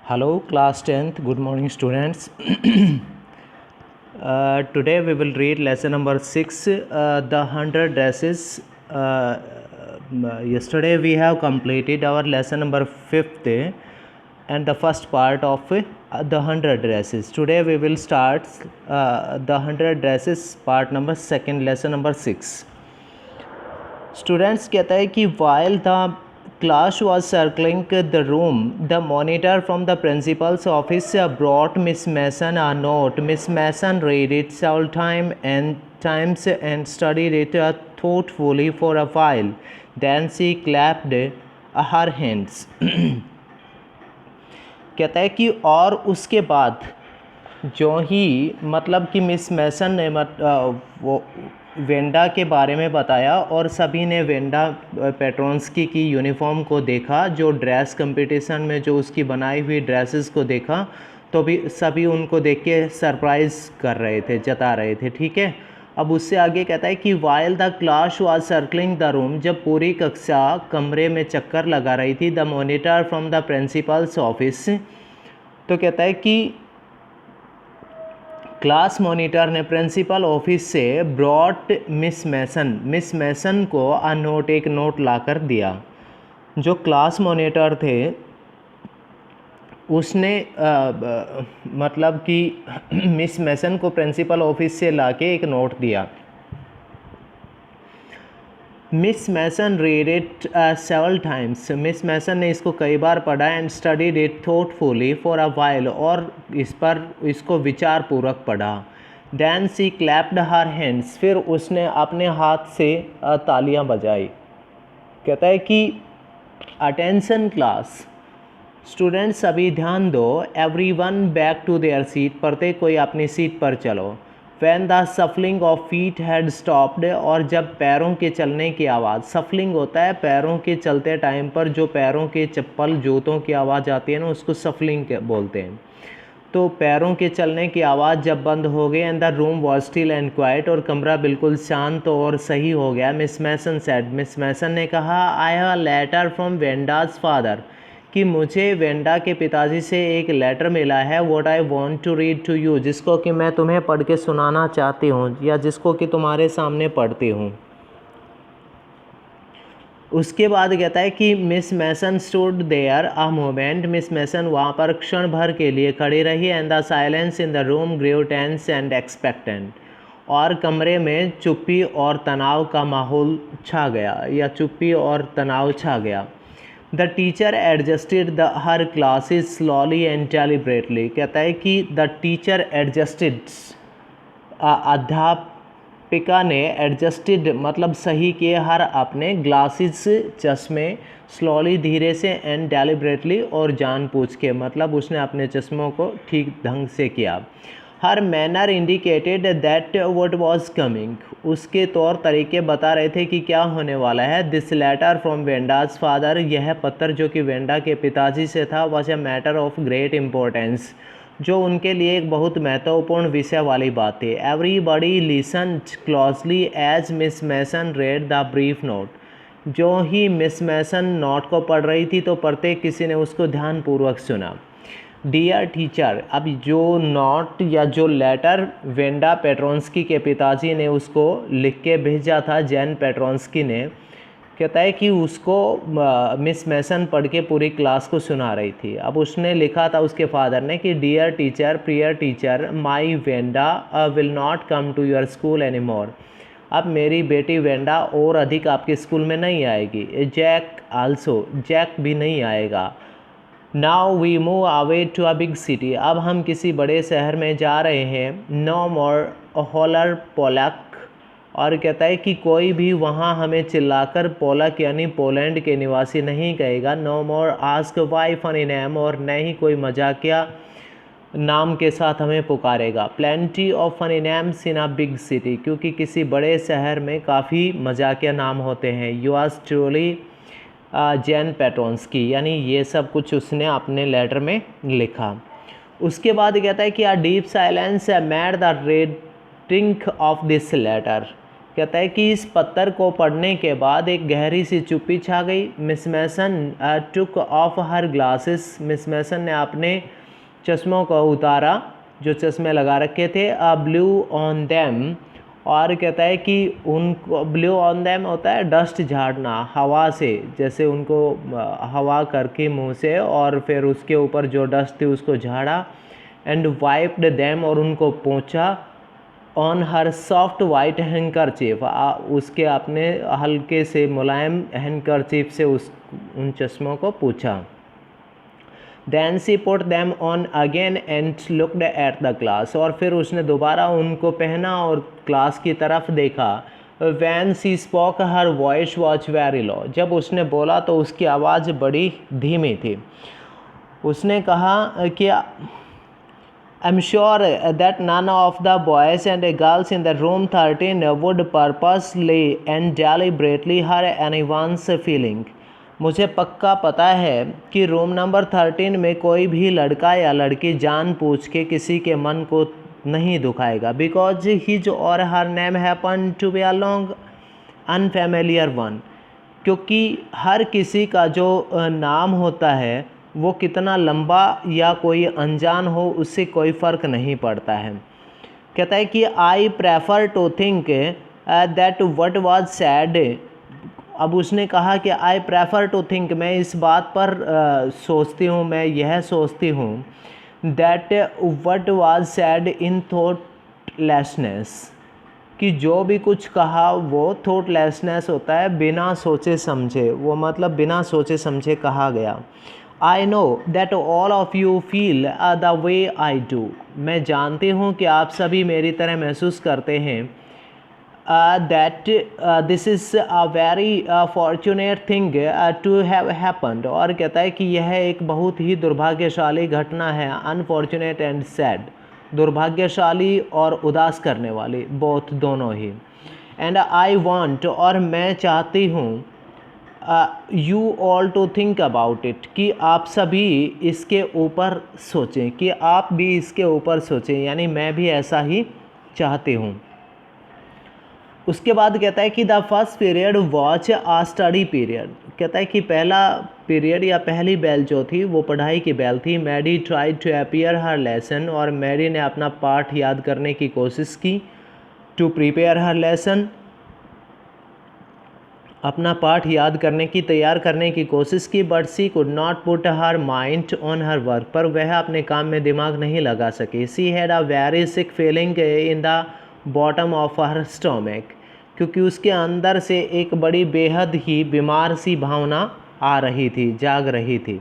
Hello, class 10th. Good morning, students. Today we will read lesson number 6, the 100 dresses. Yesterday we have completed our lesson number 5th and the first part of the 100 dresses. Today we will start the 100 dresses part number 2nd, lesson number 6. Students कहता है कि while the class was circling the room, the monitor from the principal's office brought Miss Mason a note. Miss Mason read it several times and studied it thoughtfully for a while. Then she clapped her hands. कहता है कि और उसके बाद जो ही मतलब कि miss Mason ने वो वेंडा के बारे में बताया और सभी ने वेंडा पेट्रोन्स्की की यूनिफॉर्म को देखा, जो ड्रेस कंपटीशन में जो उसकी बनाई हुई ड्रेसेस को देखा, तो भी सभी उनको देख के सरप्राइज़ कर रहे थे, जता रहे थे। ठीक है, अब उससे आगे कहता है कि while the class was circling the room, जब पूरी कक्षा कमरे में चक्कर लगा रही थी, the monitor from the principles office, तो कहता है कि क्लास मॉनिटर ने प्रिंसिपल ऑफिस से ब्रॉट मिस मैसन को एक नोट लाकर दिया। जो क्लास मॉनिटर थे उसने मतलब कि मिस मैसन को प्रिंसिपल ऑफिस से लाके एक नोट दिया। Miss Mason read it several times, miss Mason ने इसको कई बार पढ़ा and studied it thoughtfully for a while, और इसको विचारपूर्वक पढ़ा। Then she clapped her hands, फिर उसने अपने हाथ से तालियां बजाई। कहता है कि अटेंशन क्लास, स्टूडेंट्स सभी ध्यान दो, everyone back to their seat, प्रत्येक कोई अपनी सीट पर चलो। When the shuffling of feet had stopped, और जब पैरों के चलने की आवाज़, सफलिंग होता है पैरों के चलते टाइम पर जो पैरों के चप्पल जूतों की आवाज़ आती है ना, उसको सफलिंग बोलते हैं। तो पैरों के चलने की आवाज़ जब बंद हो गई, and the room was still and quiet, और कमरा बिल्कुल शांत और सही हो गया। Miss Mason said, miss Mason ने कहा, I have a letter from Wanda's father, कि मुझे वेंडा के पिताजी से एक लेटर मिला है। What I want to read to you, जिसको कि मैं तुम्हें पढ़ के सुनाना चाहती हूँ, या जिसको कि तुम्हारे सामने पढ़ती हूँ। उसके बाद कहता है कि miss Mason stood there a moment, miss Mason वहाँ पर क्षण भर के लिए खड़ी रही। And the silence in the room grew tense and expectant, और कमरे में चुप्पी और तनाव का माहौल छा गया, या चुप्पी और तनाव छा गया। The teacher adjusted her classes slowly and deliberately, कहता है कि द टीचर एडजस्टेड, अध्यापिका ने एडजस्टेड मतलब सही किए हर अपने ग्लासेस चश्मे, स्लोली धीरे से, एंड डेलिब्रेटली और जानबूझ के, मतलब उसने अपने चश्मों को ठीक ढंग से किया। Her manner indicated that what was coming, उसके तौर तरीके बता रहे थे कि क्या होने वाला है। This letter from Wanda's father, यह पत्र जो कि वेंडा के पिताजी से था, was a matter of great importance, जो उनके लिए एक बहुत महत्वपूर्ण विषय वाली बात थी। Everybody listened closely as miss Mason read the brief note, जो ही मिस मैसन नोट को पढ़ रही थी तो प्रत्येक किसी ने उसको ध्यानपूर्वक सुना। डियर टीचर, अब जो नोट या जो लेटर वेंडा पेट्रोन्स्की के पिताजी ने उसको लिख के भेजा था जैन पेट्रोन्स्की ने, कहता है कि उसको मिस मैसन पढ़ के पूरी क्लास को सुना रही थी। अब उसने लिखा था उसके फादर ने कि डियर टीचर, प्रियर teacher, my Wanda will not come to your school any more, अब मेरी बेटी वेंडा और अधिक आपके स्कूल में नहीं आएगी। जैक आल्सो, जैक भी नहीं आएगा। Now we move away to a big city, अब हम किसी बड़े शहर में जा रहे हैं। नो मोर हॉलर पोलक, और कहता है कि कोई भी वहाँ हमें चिल्लाकर पोलक यानी पोलैंड के निवासी नहीं कहेगा। No more ask why funny name, और न ही कोई मजाकिया नाम के साथ हमें पुकारेगा। Plenty of funny names in a big city, क्योंकि किसी बड़े शहर में काफ़ी मजाकिया नाम होते हैं। योर्स ट्रूली जैन पेट्रोन्स्की, यानी ये सब कुछ उसने अपने लेटर में लिखा। उसके बाद कहता है कि a deep silence made the reading of this letter, कहता है कि इस पत्थर को पढ़ने के बाद एक गहरी सी चुप्पी छा गई। Miss Mason took off her glasses, miss Mason ने अपने चश्मों को उतारा जो चश्मे लगा रखे थे। ब्लू ऑन देम, और कहता है कि उनको ब्लू ऑन देम होता है डस्ट झाड़ना हवा से, जैसे उनको हवा करके मुंह से और फिर उसके ऊपर जो डस्ट थी उसको झाड़ा। एंड वाइप्ड देम, और उनको पोंछा। On her soft white handkerchief, उसके अपने हल्के से मुलायम हैंकरचीफ से उन चश्मों को पूछा। Then she put them on again and looked at the class, और फिर उसने दोबारा उनको पहना और क्लास की तरफ देखा। When she spoke her voice was very low, जब उसने बोला तो उसकी आवाज़ बड़ी धीमी थी। उसने कहा कि I'm sure that none of the boys and girls in the room 13 would purposely and deliberately hurt anyone's feeling. मुझे पक्का पता है कि रूम नंबर 13 में कोई भी लड़का या लड़की जानबूझ के किसी के मन को नहीं दुखाएगा। Because his or her name happen to be a long unfamiliar one, क्योंकि हर किसी का जो नाम होता है वो कितना लंबा या कोई अनजान हो उससे कोई फ़र्क नहीं पड़ता है। कहता है कि I prefer to think that what was said, अब उसने कहा कि आई प्रेफर टू थिंक, मैं इस बात पर सोचती हूँ, मैं यह सोचती हूँ that what was sad in thoughtlessness, कि जो भी कुछ कहा वो थॉटलेसनेस होता है बिना सोचे समझे, वो मतलब बिना सोचे समझे कहा गया। I know that all of you feel the way I do, मैं जानती हूँ कि आप सभी मेरी तरह महसूस करते हैं। that this is a very fortunate thing to have happened, और कहता है कि यह एक बहुत ही दुर्भाग्यशाली घटना है। अनफॉर्चुनेट एंड सैड, दुर्भाग्यशाली और उदास करने वाली, बोथ दोनों ही। एंड आई वांट, और मैं चाहती हूँ, you all to think about it, कि आप सभी इसके ऊपर सोचें, कि आप भी इसके ऊपर सोचें, यानी मैं भी ऐसा ही चाहती हूँ। उसके बाद कहता है कि the first period was a study period, कहता है कि पहला पीरियड या पहली बेल जो थी वो पढ़ाई की बेल थी। Maddie try to appear her lesson, और मैडी ने अपना पाठ याद करने की कोशिश की। टू प्रिपेयर हर लेसन, अपना पाठ याद करने की, तैयार करने की कोशिश की। But she could not put her mind on her work, पर वह अपने काम में दिमाग नहीं लगा सकी। She had a very sick feeling in the bottom of her stomach, क्योंकि उसके अंदर से एक बड़ी बेहद ही बीमार सी भावना आ रही थी, जाग रही थी।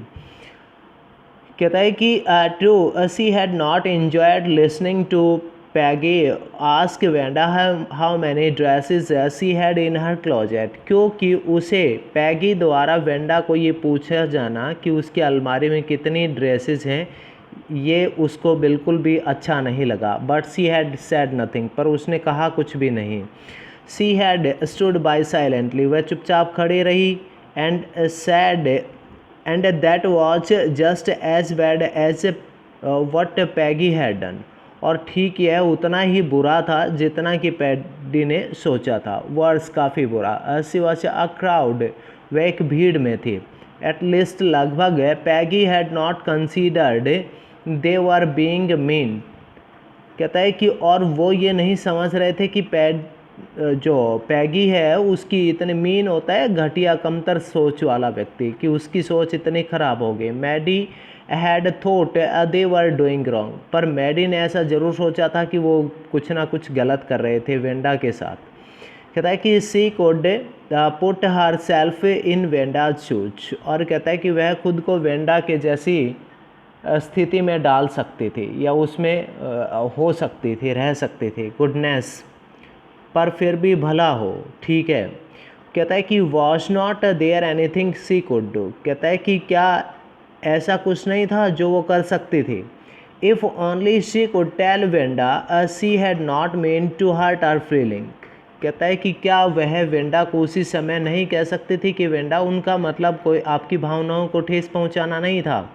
कहता है कि true she had not enjoyed listening to Peggy ask Wanda how many dresses she had in her closet, क्योंकि उसे पैगी द्वारा वेंडा को ये पूछा जाना कि उसकी अलमारी में कितनी ड्रेसेस हैं, ये उसको बिल्कुल भी अच्छा नहीं लगा। But she had said nothing, पर उसने कहा कुछ भी नहीं। She had stood by silently, वह चुपचाप खड़ी रही। And sad and that was just as bad as what Peggy had done, और ठीक यह उतना ही बुरा था जितना कि पैडी ने सोचा था। वर्स काफ़ी बुरा। सी वॉज अ क्राउड, वह एक भीड़ में थी। एट लीस्ट लगभग Peggy had not considered they were being mean, कहता है कि और वो ये नहीं समझ रहे थे कि जो पैगी है उसकी इतने मीन होता है घटिया कमतर सोच वाला व्यक्ति, कि उसकी सोच इतनी ख़राब हो गई। Maddie had thought they were doing wrong, पर मैडी ने ऐसा ज़रूर सोचा था कि वो कुछ ना कुछ गलत कर रहे थे वेंडा के साथ। कहता है कि she could put herself in Wanda's shoes, और कहता है कि वह खुद को वेंडा के जैसी स्थिति में डाल सकती थी या उसमें हो सकती थी, रह सकती थी। गुडनेस, पर फिर भी भला हो, ठीक है। कहता है कि was not there anything she could do, कहता है कि क्या ऐसा कुछ नहीं था जो वो कर सकती थी। If only she could tell Wanda she had not meant to hurt our feeling, कहता है कि क्या वह वेंडा को उसी समय नहीं कह सकती थी कि वेंडा उनका मतलब कोई आपकी भावनाओं को ठेस पहुंचाना नहीं था।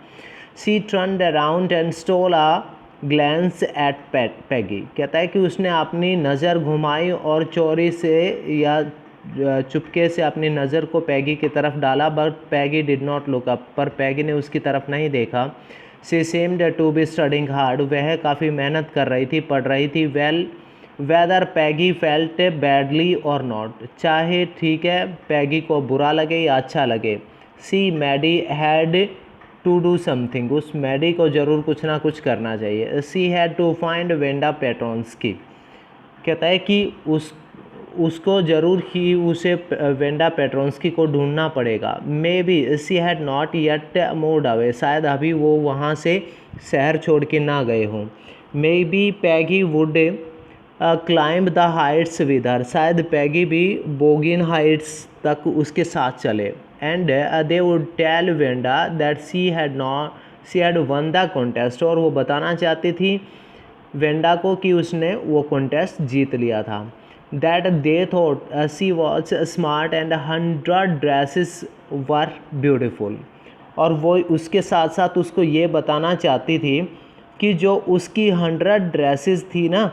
She turned around and stole a glance at Peggy, कहता है कि उसने अपनी नज़र घुमाई और चोरी से या चुपके से अपनी नज़र को पैगी की तरफ डाला, but Peggy did not look up, पर पैगी ने उसकी तरफ नहीं देखा। She seemed to be studying hard, वह काफ़ी मेहनत कर रही थी, पढ़ रही थी। Whether Peggy felt badly or not, चाहे ठीक है पैगी को बुरा लगे या अच्छा लगे। She Maddie had to do something, उस मैडी को ज़रूर कुछ ना कुछ करना चाहिए। She had to find Wanda Petronski, कहता है कि उसको ज़रूर ही उसे वेंडा पेट्रोन्स्की को ढूंढना पड़ेगा। Maybe she had not yet moved away, शायद अभी वो वहाँ से शहर छोड़ के ना गए हों। Maybe Peggy would climb the Heights with her, शायद पैगी भी बोगिन हाइट्स तक उसके साथ चले। And they would tell Wanda that she had won the contest, और वो बताना चाहती थी वेंडा को कि उसने वो कॉन्टेस्ट जीत लिया था। That they thought she was smart and 100 dresses were beautiful, और वो उसके साथ साथ उसको ये बताना चाहती थी कि जो उसकी 100 ड्रेसेस थी ना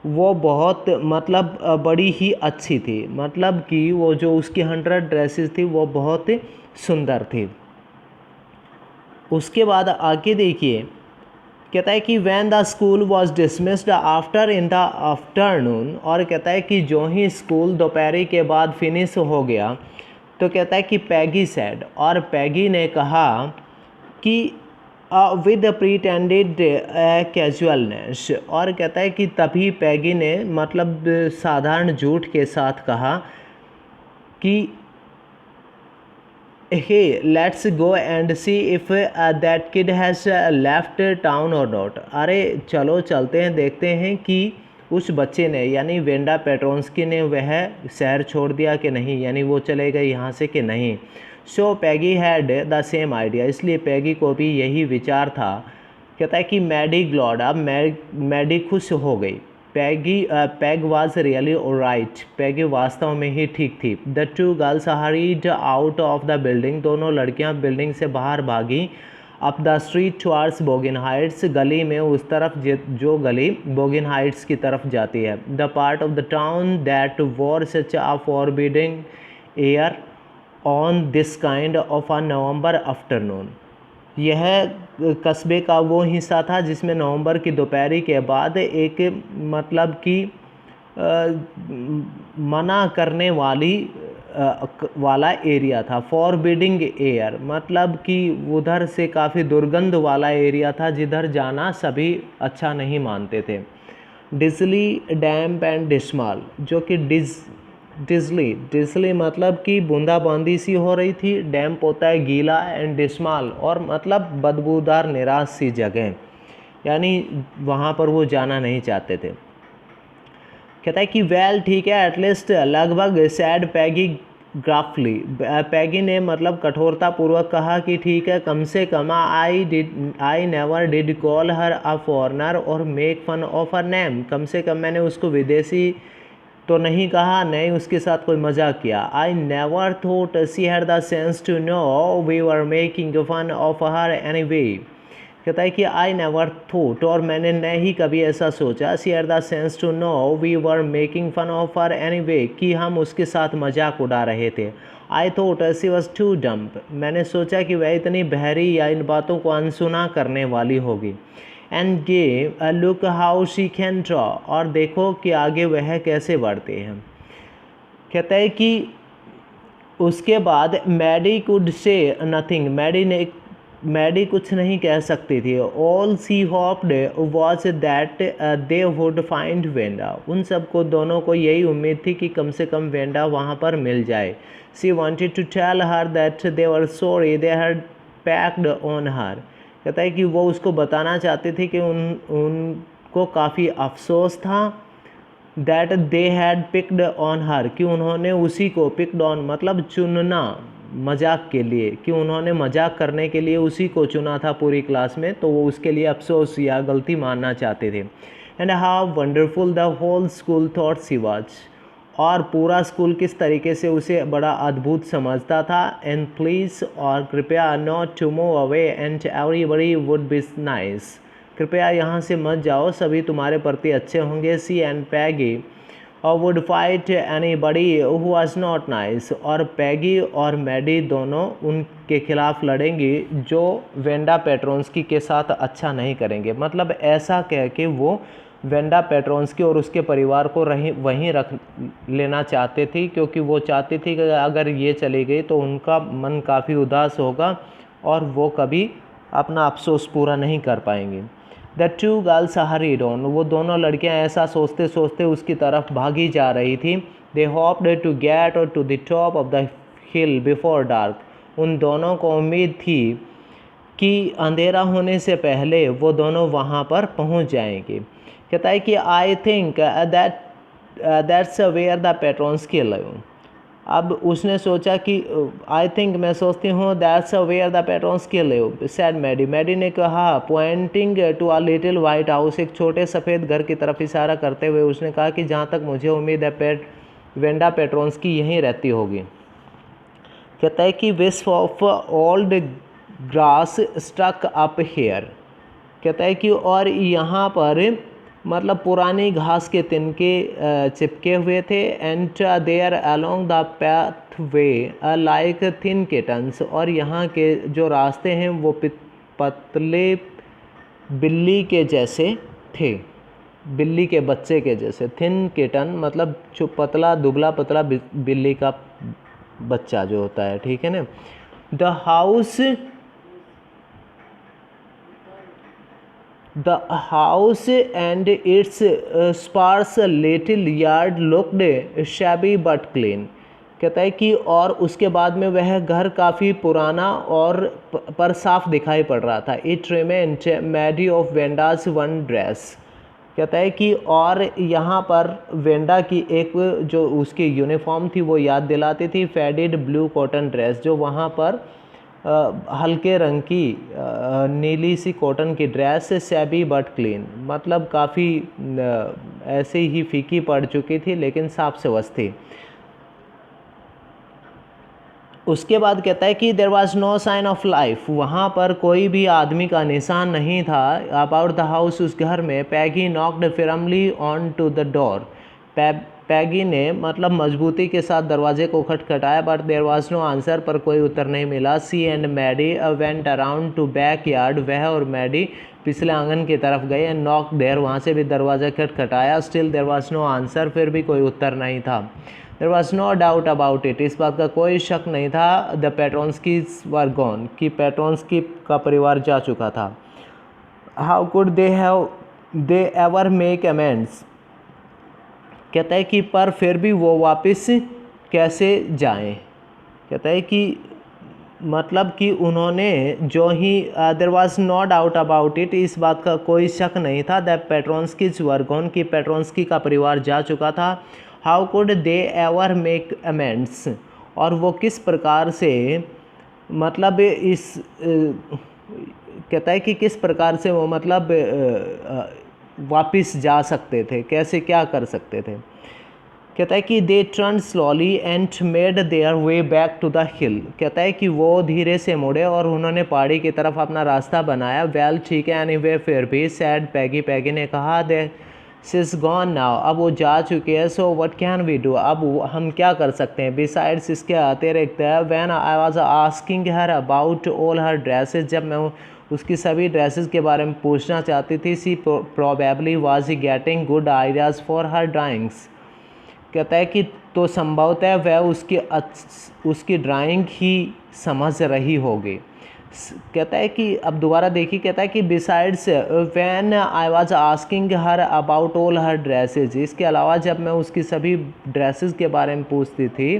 वो बहुत मतलब बड़ी ही अच्छी थी, मतलब कि वो जो उसकी 100 ड्रेसेस थी वो बहुत सुंदर थी। उसके बाद आगे देखिए, कहता है कि when the school was dismissed after in the afternoon, और कहता है कि जो ही स्कूल दोपहर के बाद फिनिश हो गया तो कहता है कि पैगी सैड, और पैगी ने कहा कि विद प्रीटेंडेड कैजुअलनेस, और कहता है कि तभी पैगी ने मतलब साधारण झूठ के साथ कहा कि hey let's go and see if that kid has left town और नॉट, अरे चलो चलते हैं देखते हैं कि उस बच्चे ने यानी वेंडा पेट्रोन्स्की ने वह शहर छोड़ दिया कि नहीं, यानी वो चले गए यहाँ से कि नहीं। सो पैगी हैड द सेम आइडिया, इसलिए पैगी को भी यही विचार था। कहता है कि मैडी ग्लॉड, अब मैडी खुश हो गई। Peg was really all right, Peggy वास्तव में ही ठीक थी। The two girls hurried out of the building, दोनों लड़कियां बिल्डिंग से बाहर भागी। Up the street towards Boggins Heights, गली में उस तरफ जो गली बोगिन हाइट्स की तरफ जाती है। The part of the town that war such a forbidding air on this kind of a November afternoon, यह कस्बे का वो हिस्सा था जिसमें नवंबर की दोपहरी के बाद एक मतलब कि मना करने वाला एरिया था। फॉरबिडिंग एयर मतलब कि उधर से काफ़ी दुर्गंध वाला एरिया था जिधर जाना सभी अच्छा नहीं मानते थे। डिजली डैम्प एंड डिस्माल, जो कि डिजली मतलब कि बूंदाबांदी सी हो रही थी, डैम्प होता है गीला, एंड डिस्माल और मतलब बदबूदार निराश सी जगह, यानी वहाँ पर वो जाना नहीं चाहते थे। कहता है कि वेल ठीक है एटलीस्ट लगभग, सैड पैगी ग्राफली, पैगी ने मतलब कठोरतापूर्वक कहा कि ठीक है कम से कम, I never did call her a foreigner और make fun of her name, कम से कम मैंने उसको विदेशी तो नहीं कहा, नहीं उसके साथ कोई मजाक किया। I never thought she had the sense to know we were making fun of her anyway, कहता है कि आई नेवर थॉट, और मैंने नहीं कभी ऐसा सोचा, she had the sense to know we were making fun of her anyway, कि हम उसके साथ मजाक उड़ा रहे थे। I thought she was too dumb, मैंने सोचा कि वह इतनी बहरी या इन बातों को अनसुना करने वाली होगी। And gee look how she can draw, और देखो कि आगे वह कैसे बढ़ते हैं। कहता है कि उसके बाद Maddie could say nothing, Maddie कुछ नहीं कह सकती थी। All she hoped was that they would find Wanda, उन सबको दोनों को यही उम्मीद थी कि कम से कम वेंडा वहाँ पर मिल जाए। She wanted to tell her that they were sorry they had picked on her, कहता है कि वो उसको बताना चाहते थे कि उनको काफ़ी अफसोस था, that they had picked on her, कि उन्होंने उसी को, पिक्ड ऑन मतलब चुनना मजाक के लिए, कि उन्होंने मजाक करने के लिए उसी को चुना था पूरी क्लास में, तो वो उसके लिए अफसोस या गलती मानना चाहते थे। And how wonderful the whole school thought she was, और पूरा स्कूल किस तरीके से उसे बड़ा अद्भुत समझता था। एंड प्लीज़, और कृपया, not to move away and everybody would be nice, कृपया यहाँ से मत जाओ, सभी तुम्हारे प्रति अच्छे होंगे। She and Peggy would fight anybody who was not nice, और पैगी और मैडी दोनों उनके खिलाफ लड़ेंगी जो वेंडा पेट्रोन्स्की के साथ अच्छा नहीं करेंगे। मतलब ऐसा कह के वो वेंडा पेट्रोन्स्की और उसके परिवार को वहीं रख लेना चाहते थी, क्योंकि वो चाहती थी कि अगर ये चली गई तो उनका मन काफ़ी उदास होगा और वो कभी अपना अफसोस पूरा नहीं कर पाएंगी। The two girls hurried on, वो दोनों लड़कियां ऐसा सोचते सोचते उसकी तरफ भागी जा रही थी। They hoped to get to the top of the hill before dark, उन दोनों को उम्मीद थी कि अंधेरा होने से पहले वो दोनों वहाँ पर पहुँच जाएंगे। कहता है कि I think that's where the Petronski live. अब उसने सोचा कि आई थिंक, मैं सोचती हूँ, that's where the Petronski live said Maddie. Maddie ने कहा pointing to a little white house, एक छोटे सफ़ेद घर की तरफ इशारा करते हुए उसने कहा कि जहाँ तक मुझे उम्मीद है वेंडा पेट्रोन्स्की यहीं रहती होगी। कहता है कि wisp of old grass stuck up here. कहता है कि और यहाँ पर मतलब पुरानी घास के तिनके चिपके हुए थे। And there along the pathway like thin kittens, और यहाँ के जो रास्ते हैं वो पतले बिल्ली के जैसे थे, बिल्ली के बच्चे के जैसे। थिन किटन मतलब जो पतला दुबला पतला बिल्ली का बच्चा जो होता है, ठीक है ना। The house and its sparse little yard looked shabby but clean। कहता है कि और उसके बाद में वह घर काफ़ी पुराना और पर साफ दिखाई पड़ रहा था। It remained Maddie of Venda's one dress। कहता है कि और यहाँ पर वेंडा की एक जो उसकी यूनिफॉर्म थी वो याद दिलाती थी, फेडेड ब्लू कॉटन ड्रेस, जो वहाँ पर हल्के रंग की नीली सी कॉटन की ड्रेस, सैबी बट क्लीन, मतलब काफ़ी ऐसे ही फीकी पड़ चुकी थी लेकिन साफ सवस थी। उसके बाद कहता है कि there was no sign of life, वहाँ पर कोई भी आदमी का निशान नहीं था। अबाउट द हाउस, उस घर में। Peggy knocked firmly on to the door, Peggy ने मतलब मजबूती के साथ दरवाजे को खटखटाया, but there was no answer, पर कोई उत्तर नहीं मिला। She and Maddie went around to back yard, वह और मैडी पिछले आंगन की तरफ गए। एंड नॉक देयर, वहाँ से भी दरवाज़ा खटखटाया। Still there was no answer, फिर भी कोई उत्तर नहीं था। There was no doubt about it, इस बात का कोई शक नहीं था। द पेट्रोन्स्कीज वर गॉन, कि पेट्रोन्स्की का परिवार जा चुका था। How could they ever make amends, कहता है कि पर फिर भी वो वापस कैसे जाएं। कहता है कि मतलब कि उन्होंने जो ही there was no doubt about it, इस बात का कोई शक नहीं था। द पेट्रोन्स्कीज वर गॉन, कि पेट्रोन्स्की का परिवार जा चुका था। How could they ever make amends, और वो किस प्रकार से मतलब इस कहता है कि किस प्रकार से वो मतलब वापस जा सकते थे, कैसे क्या कर सकते थे। कहता है कि they turn slowly and made their way back to the hill. कहता है कि वो धीरे से मुड़े और उन्होंने पहाड़ी की तरफ अपना रास्ता बनाया। वेल ठीक है, एनीवे, फिर भी, सैड पैगी ने कहा, दे शीज गॉन नाउ, अब वो जा चुकी है। So what can we do, अब हम क्या कर सकते हैं। बिसाइड्स, इसके अतिरिक्त, when I was asking her about all her dresses, जब मैं उसकी सभी ड्रेसेस के बारे में पूछना चाहती थी। She probably was getting good ideas for her drawings. कहता है कि तो संभवतः वह उसकी ड्राइंग ही समझ रही होगी। कहता है कि अब दोबारा देखिए, कहता है कि besides when I was asking her about all her dresses, इसके अलावा जब मैं उसकी सभी ड्रेसेस के बारे में पूछती थी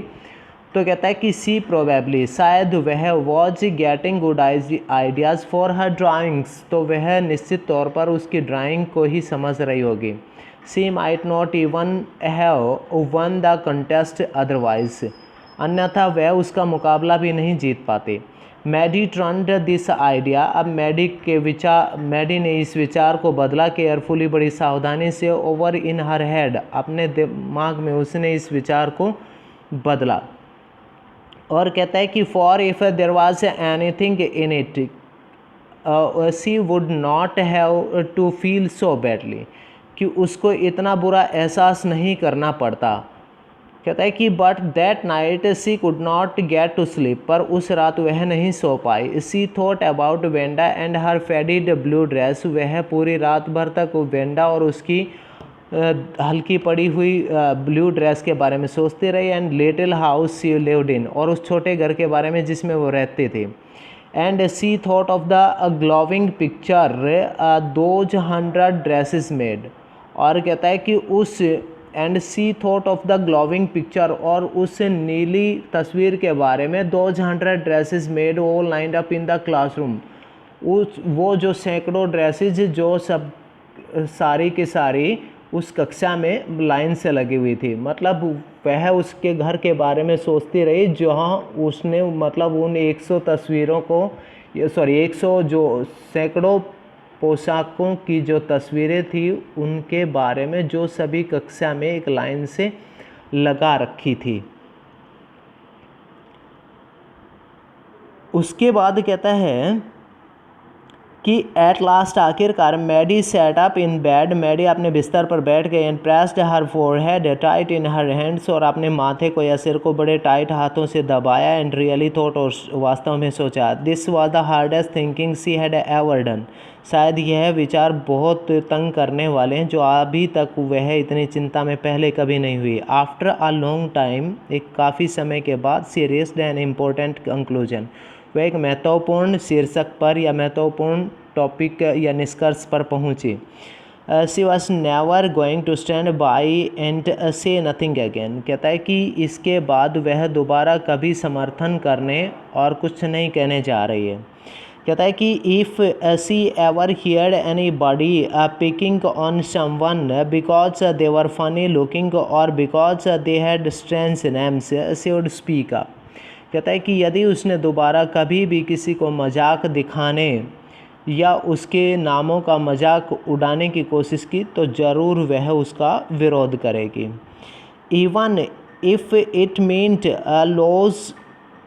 तो कहता है कि सी प्रोबेबली, शायद वह was getting good ideas for her drawings, तो वह निश्चित तौर पर उसकी ड्राइंग को ही समझ रही होगी। She might not even have won the contest otherwise, अन्यथा वह उसका मुकाबला भी नहीं जीत पाते। मैडी ट्रंड दिस आइडिया, अब मैडी ने इस विचार को बदला केयरफुली, बड़ी सावधानी से, ओवर इन हर हेड, अपने दिमाग में उसने इस विचार को बदला। और कहता है कि for if there was anything in it, she would not have to feel so badly, कि उसको इतना बुरा एहसास नहीं करना पड़ता। कहता है कि but that night she could not get to sleep, पर उस रात वह नहीं सो पाई। She thought about Wanda and her faded blue dress, वह पूरी रात भर तक वेंडा और उसकी हल्की पड़ी हुई ब्लू ड्रेस के बारे में सोचती रही। And little house she lived in, और उस छोटे घर के बारे में जिसमें वो रहते थे। And she thought of the glowing picture those 100 dresses made, और कहता है कि उस and she thought of the glowing picture, और उस नीली तस्वीर के बारे में those 100 dresses made all lined up in the classroom, वो जो सैकड़ों ड्रेसेस जो सब सारी की सारी उस कक्षा में लाइन से लगी हुई थी। मतलब वह उसके घर के बारे में सोचती रही जहाँ उसने मतलब उन 100 तस्वीरों को 100 जो सैकड़ों पोशाकों की जो तस्वीरें थी उनके बारे में जो सभी कक्षा में एक लाइन से लगा रखी थी। उसके बाद कहता है कि एट लास्ट आखिरकार Maddie sat up in bed, Maddie अपने बिस्तर पर बैठ गई। And pressed her forehead tight in her hands, और अपने माथे को या सिर को बड़े टाइट हाथों से दबाया। एंड रियली थॉट, और वास्तव में सोचा, this was the hardest thinking she had ever done, शायद यह विचार बहुत तंग करने वाले हैं जो अभी तक वह इतनी चिंता में पहले कभी नहीं हुई। आफ्टर अ लॉन्ग टाइम, एक काफ़ी समय के बाद, सी रीच्ड एन इम्पोर्टेंट कंक्लूजन, वह एक महत्वपूर्ण शीर्षक पर या महत्वपूर्ण टॉपिक या निष्कर्ष पर पहुँची। She was never going to stand by and say nothing again, कहता है कि इसके बाद वह दोबारा कभी समर्थन करने और कुछ नहीं कहने जा रही है। कहता है कि if she ever heard anybody picking on someone because they were funny looking और because they had strange names, she would speak up. कहता है कि यदि उसने दोबारा कभी भी किसी को मजाक दिखाने या उसके नामों का मजाक उड़ाने की कोशिश की तो ज़रूर वह उसका विरोध करेगी। Even if it meant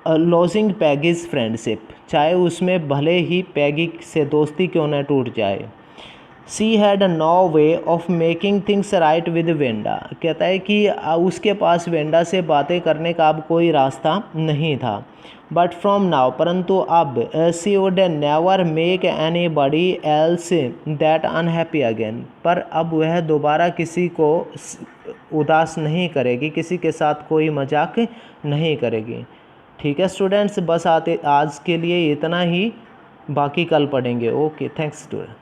losing Peggy's friendship, चाहे उसमें भले ही पैगी से दोस्ती क्यों न टूट जाए। She had no way of making things right with Wanda, कहता है कि उसके पास वेंडा से बातें करने का अब कोई रास्ता नहीं था। बट फ्रॉम नाउ, परंतु अब, she would never make anybody else that unhappy again, पर अब वह दोबारा किसी को उदास नहीं करेगी, किसी के साथ कोई मजाक नहीं करेगी। ठीक है स्टूडेंट्स, बस आज के लिए इतना ही, बाकी कल पढ़ेंगे। Okay, thanks student.